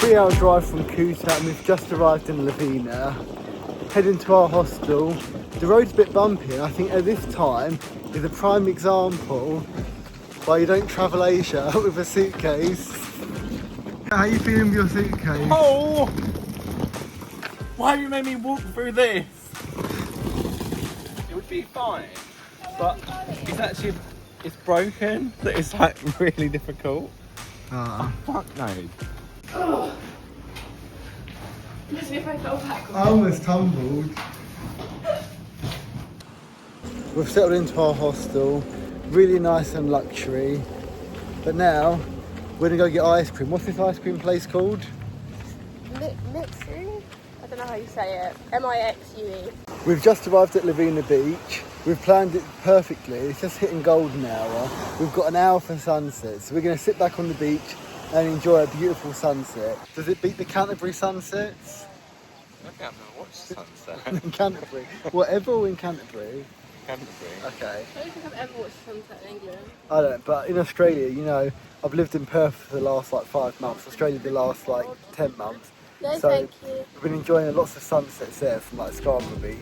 3-hour drive from Kuta and we've just arrived in Lovina. Heading to our hostel. The road's a bit bumpy and I think at this time is a prime example why you don't travel Asia with a suitcase. How are you feeling with your suitcase? Oh! Why have you made me walk through this? It would be fine, but it's broken, so it's like really difficult. Oh, fuck no. Oh. As if I fell backwards. I almost tumbled. We've settled into our hostel, really nice and luxury. But now we're gonna go get ice cream. What's this ice cream place called? Mixu? I don't know how you say it. M-I-X-U-E. We've just arrived at Lovina Beach. We've planned it perfectly. It's just hitting golden hour. We've got an hour for sunset, so we're going to sit back on the beach and enjoy a beautiful sunset. Does it beat the Canterbury sunsets? I think I've never watched sunset. In Canterbury? Whatever in Canterbury? Canterbury. Okay. I don't think I've ever watched sunset in England. I don't know, but in Australia, you know, I've lived in Perth for the last like 5 months, Australia the last like 10 months. No, So thank you. we've been enjoying lots of sunsets there from like Scarborough Beach.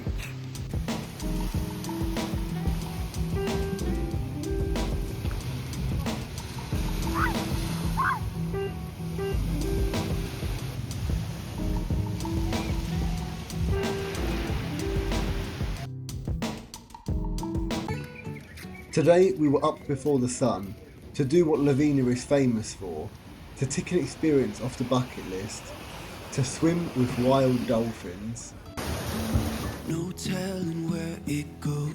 Today we were up before the sun to do what Lovina is famous for, to tick an experience off the bucket list, to swim with wild dolphins. No telling where it goes,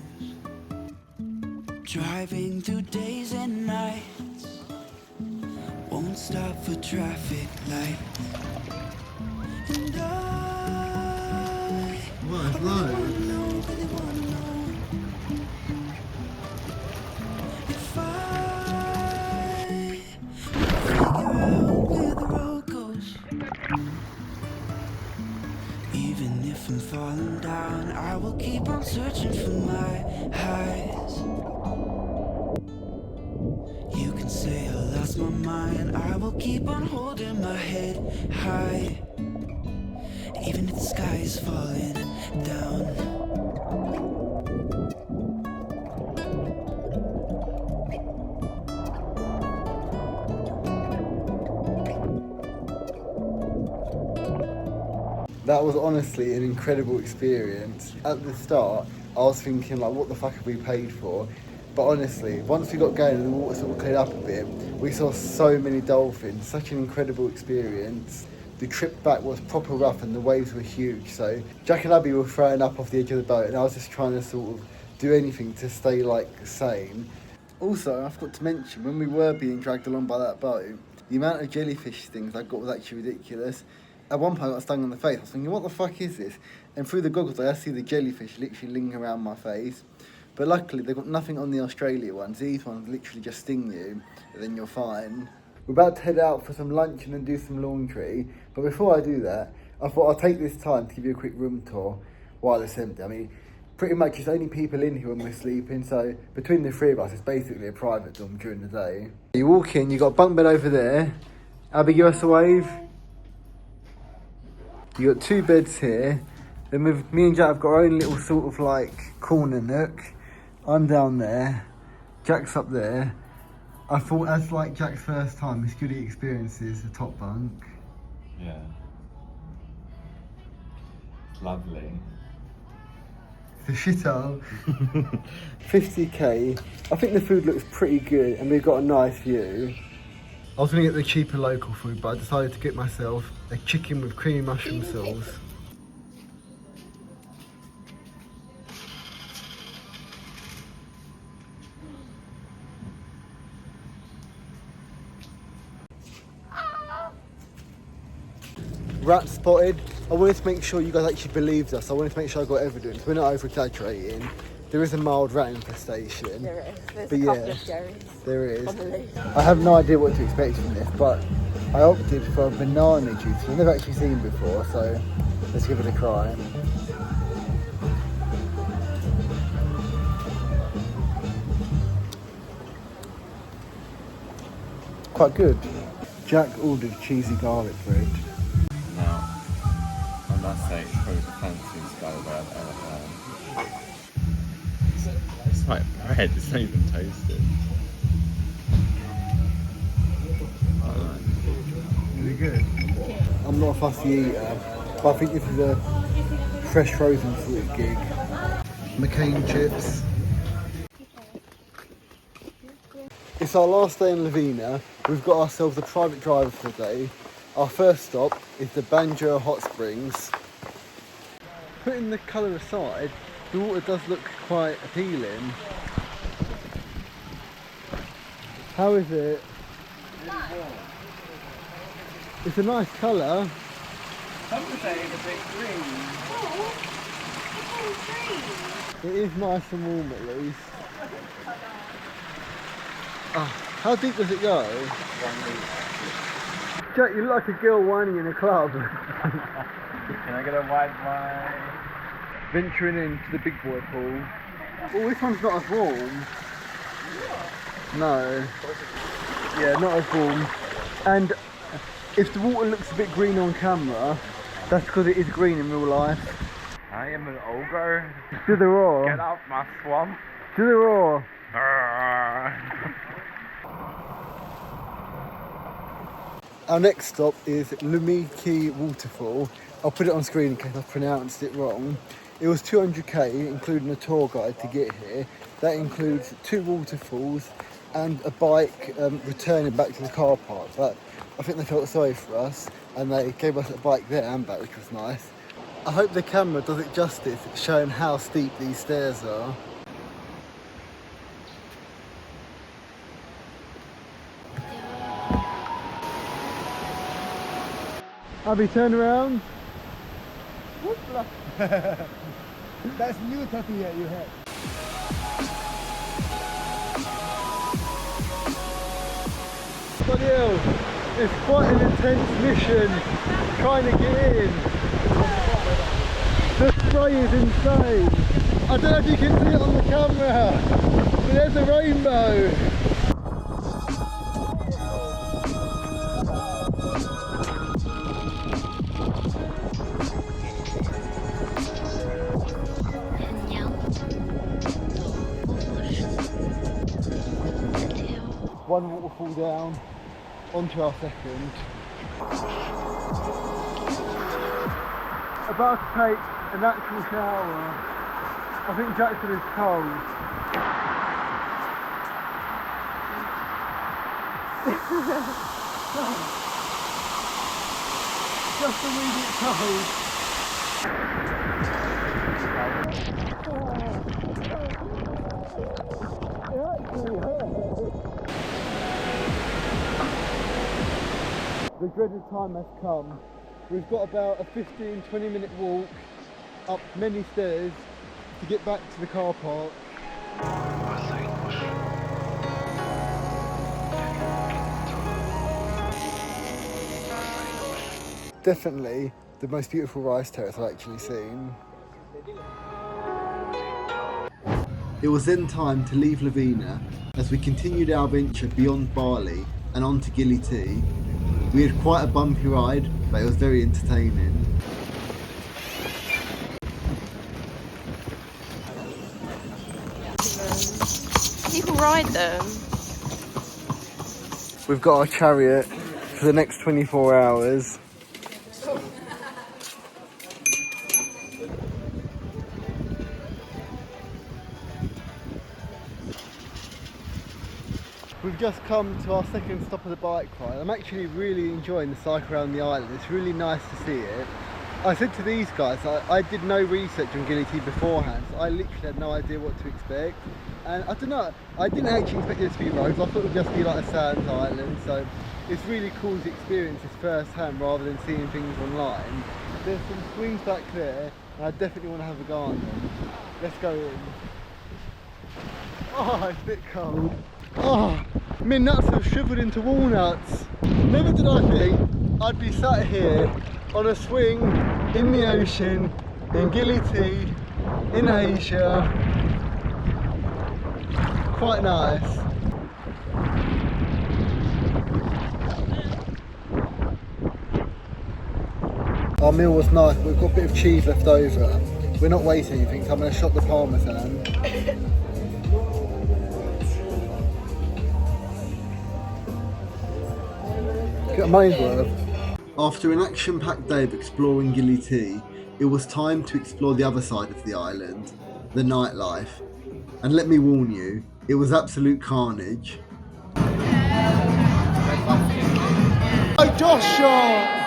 driving through days and nights, won't stop for traffic lights, and I What, low? really wanna know if I figure out where the road goes. Even if I'm falling down, I will keep on searching for my highs. You can say I lost my mind, I will keep on holding my head high, even if the sky is falling down. That was honestly an incredible experience. At the start, I was thinking like, what the fuck have we paid for? But honestly, once we got going and the water sort of cleared up a bit, we saw so many dolphins, such an incredible experience. The trip back was proper rough and the waves were huge, so Jack and Abby were throwing up off the edge of the boat and I was just trying to sort of do anything to stay like sane. Also, I forgot to mention, when we were being dragged along by that boat, the amount of jellyfish things I got was actually ridiculous. At one point I got stung on the face. I was thinking, what the fuck is this? And through the goggles I see the jellyfish literally lingering around my face. But luckily they've got nothing on the Australia ones. These ones literally just sting you and then you're fine. We're about to head out for some lunch and then do some laundry. But before I do that, I thought I'll take this time to give you a quick room tour while it's empty. I mean, pretty much there's only people in here when we're sleeping, so between the three of us it's basically a private dorm during the day. You walk in, you've got a bunk bed over there. Abby, give us a wave. You got 2 beds here. Then with me and Jack have got our own little sort of like corner nook. I'm down there. Jack's up there. I thought as like Jack's first time, his goodie experiences the top bunk. Yeah. It's lovely. The shithole. 50k. I think the food looks pretty good and we've got a nice view. I was going to get the cheaper local food, but I decided to get myself a chicken with creamy mushroom sauce. Rat spotted. I wanted to make sure you guys actually believed us. I wanted to make sure I got evidence. We're not over-exaggerating. There is a mild rat infestation. There is. There's But a couple yeah, of Jerrys there is. on the list. I have no idea what to expect from this, but I opted for a banana juice. I've never actually seen before, so let's give it a try. Quite good. Jack ordered cheesy garlic bread. must say, it's probably the fanciest sky where I've ever had. It's like bread, it's not even toasted. Really good. I'm not a fussy eater, but I think this is a fresh frozen sort of gig. McCain chips. It's our last day in Lovina. We've got ourselves a private driver for the day. Our first stop is the Banjo Hot Springs. Putting the colour aside, the water does look quite appealing. How is it? It's a nice colour. Some would say it's a bit green. It is nice and warm at least. Oh, how deep does it go? 1 metre. Jack, you look like a girl whining in a club. Can I get a white wine? Venturing into the big boy pool. Oh, this one's not as warm. No. Yeah, not as warm. And if the water looks a bit green on camera, that's because it is green in real life. I am an ogre. Do the roar. Get out my swamp. Do the roar. Our next stop is Gili T waterfall. I'll put it on screen in case I pronounced it wrong. It was 200k, including a tour guide to get here. That includes 2 waterfalls and a bike returning back to the car park. But I think they felt sorry for us and they gave us a bike there and back, which was nice. I hope the camera does it justice, showing how steep these stairs are. Abby, turn around. That's new tattoo that you have. Bloody hell, it's quite an intense mission trying to get in. The spray is insane. I don't know if you can see it on the camera, but there's a rainbow. One waterfall down, onto our second. About to take a natural shower. I think Jackson is cold. Just a wee bit cold. The dreaded time has come. We've got about a 15-20 minute walk up many stairs to get back to the car park. Definitely the most beautiful rice terrace I've actually seen. It was then time to leave Lovina as we continued our venture beyond Bali and on to Gili T. We had quite a bumpy ride, but it was very entertaining. People ride them. We've got our chariot for the next 24 hours. We've just come to our second stop of the bike ride. I'm actually really enjoying the cycle around the island. It's really nice to see it. I said to these guys, I did no research on Gili T beforehand, so I literally had no idea what to expect. And I don't know, I didn't actually expect it to be roads. I thought it would just be like a sand island. So it's really cool to experience this firsthand rather than seeing things online. There's some swings back there, and I definitely want to have a go on them. Let's go in. Oh, it's a bit cold. Oh, my nuts have shriveled into walnuts. Never did I think I'd be sat here on a swing in the ocean in Gili T in Asia. Quite nice. Our meal was nice, but we've got a bit of cheese left over. We're not wasting anything, so I'm going to shot the parmesan. Get a money's worth. After an action-packed day of exploring Gili T, it was time to explore the other side of the island, the nightlife. And let me warn you, it was absolute carnage. Oh, Joshua!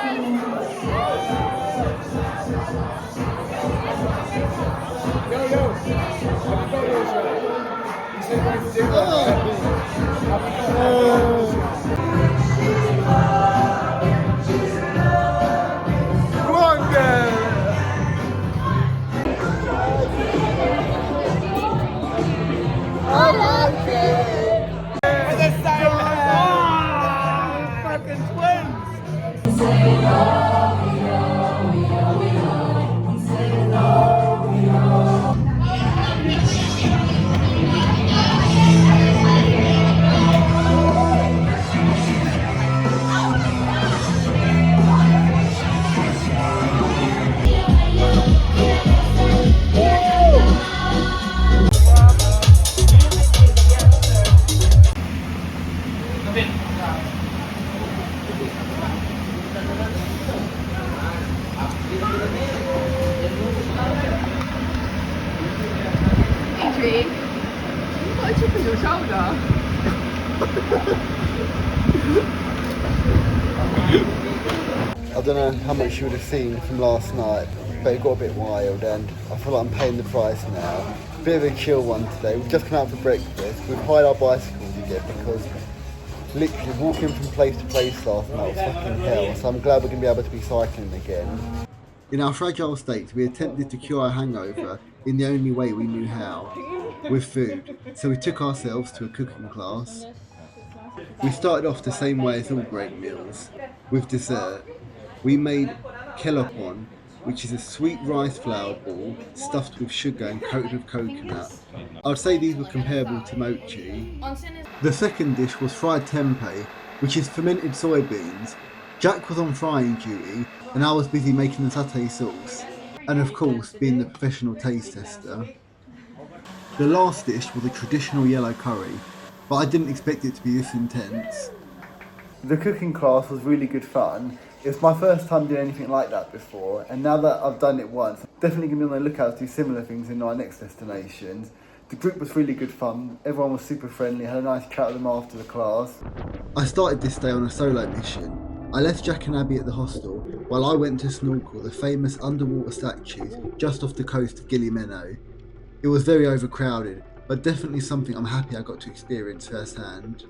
Adrian, you've got a chip on your shoulder. I don't know how much you would have seen from last night, but it got a bit wild and I feel like I'm paying the price now. Bit of a chill one today. We've just come out for breakfast. We've hired our bicycles again because literally walking from place to place last night was fucking hell. So I'm glad we're going to be able to be cycling again. In our fragile state, we attempted to cure our hangover in the only way we knew how, with food. So we took ourselves to a cooking class. We started off the same way as all great meals, with dessert. We made kelopon, which is a sweet rice flour ball stuffed with sugar and coated with coconut. I would say these were comparable to mochi. The second dish was fried tempeh, which is fermented soybeans. Jack was on frying duty and I was busy making the satay sauce, and of course being the professional taste tester. The last dish was a traditional yellow curry, but I didn't expect it to be this intense. The cooking class was really good fun. It was my first time doing anything like that before, and now that I've done it once, I'm definitely going to be on the lookout to do similar things in our next destinations. The group was really good fun, everyone was super friendly, had a nice chat with them after the class. I started this day on a solo mission. I left Jack and Abby at the hostel while I went to snorkel the famous underwater statues just off the coast of Gili T. It was very overcrowded, but definitely something I'm happy I got to experience firsthand.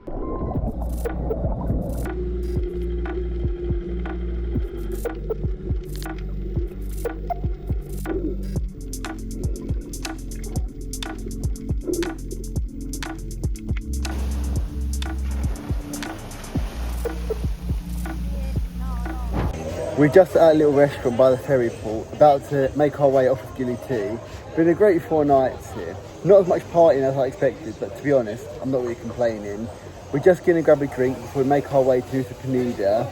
We're just at a little restaurant by the ferry port, about to make our way off of Gili T. Been a great 4 nights here. Not as much partying as I expected, but to be honest, I'm not really complaining. We're just going to grab a drink before we make our way to Nusa Penida.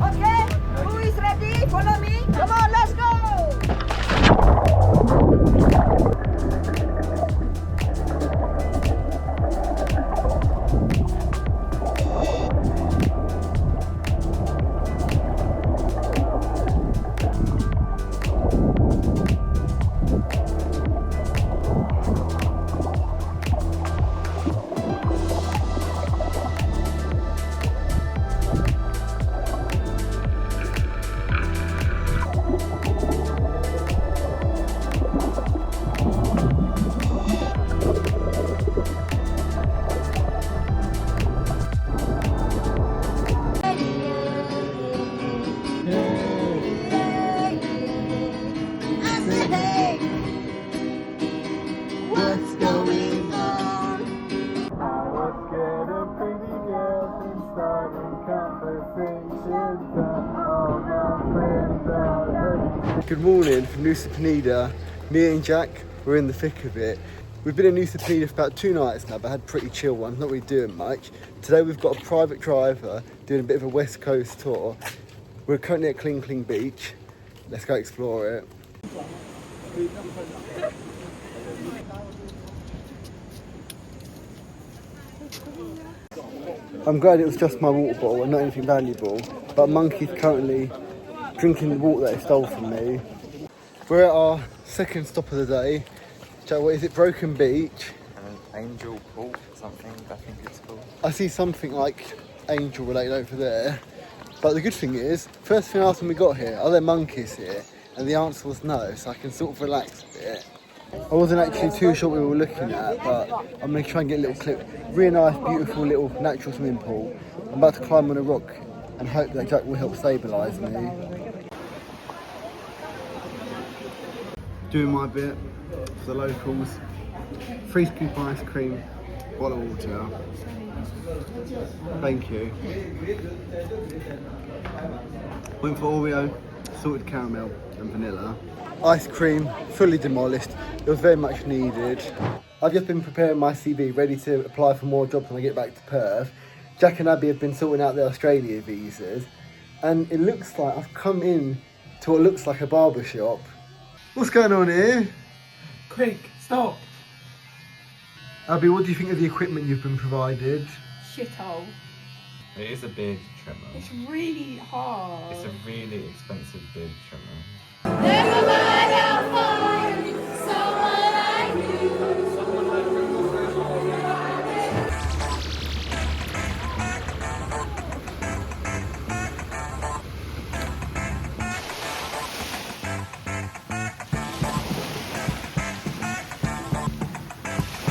Okay, who is ready? Follow me. Come on, let's go. Good morning from Nusa Penida. Me and Jack, we're in the thick of it. We've been in Nusa Penida for about 2 nights now, but had pretty chill ones, not really doing much. Today we've got a private driver doing a bit of a West Coast tour. We're currently at Kling Kling Beach. Let's go explore it. I'm glad it was just my water bottle and not anything valuable, but a monkey's currently drinking the water that it stole from me. We're at our second stop of the day. Joe, what is it? Broken Beach. Angel Pool, something, I think it's called. I see something like angel related over there. But the good thing is, first thing I asked when we got here, are there monkeys here? And the answer was no, so I can sort of relax a bit. I wasn't actually too sure what we were looking at, but I'm going to try and get a little clip. Really nice, beautiful little natural swimming pool. I'm about to climb on a rock and hope that Jack will help stabilise me. Doing my bit for the locals. Free scoop ice cream, bottle of water. Thank you. Went for Oreo, salted caramel and vanilla. Ice cream, fully demolished. It was very much needed. I've just been preparing my CV, ready to apply for more jobs when I get back to Perth. Jack and Abby have been sorting out their Australia visas. And it looks like I've come in to what looks like a barber shop. What's going on here? Quick, stop! Abby, what do you think of the equipment you've been provided? Shithole. It is a beard trimmer. It's really hard. It's a really expensive beard trimmer. Never mind how far